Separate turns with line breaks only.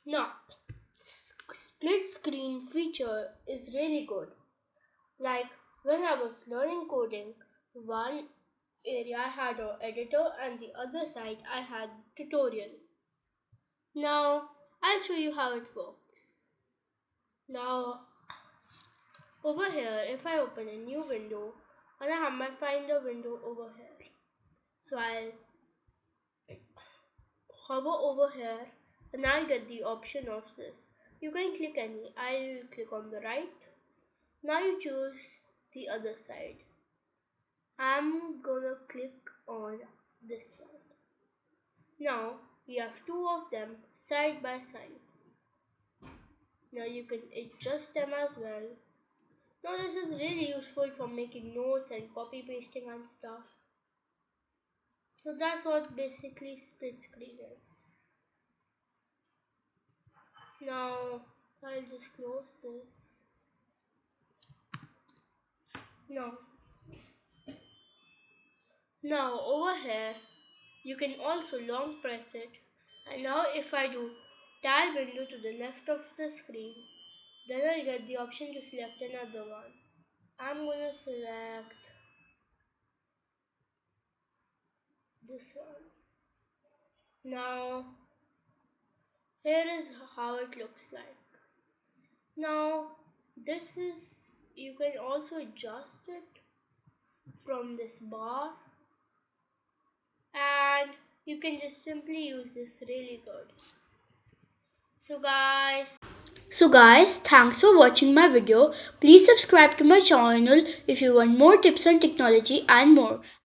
Now, split screen feature is really good. Like when I was learning coding, one area I had an editor and the other side I had tutorial. Now, I'll show you how it works. Now, over here, if I open a new window, and I have my Finder window over here. So I'll hover over here and I'll get the option of this. You can click any. I'll click on the right. Now you choose the other side. I'm gonna click on this one. Now you have two of them side by side. Now you can adjust them as well. Now this is really useful for making notes and copy pasting and stuff. So that's what basically split screen is. Now I'll just close this. Now, now over here you can also long press it, and now if I do tile window to the left of the screen, then I'll get the option to select another one. I'm gonna select this one. Now here is how it looks like. Now this is, you can also adjust it from this bar, and you can just simply use this really good. So guys, thanks for watching my video. Please subscribe to my channel if you want more tips on technology and more.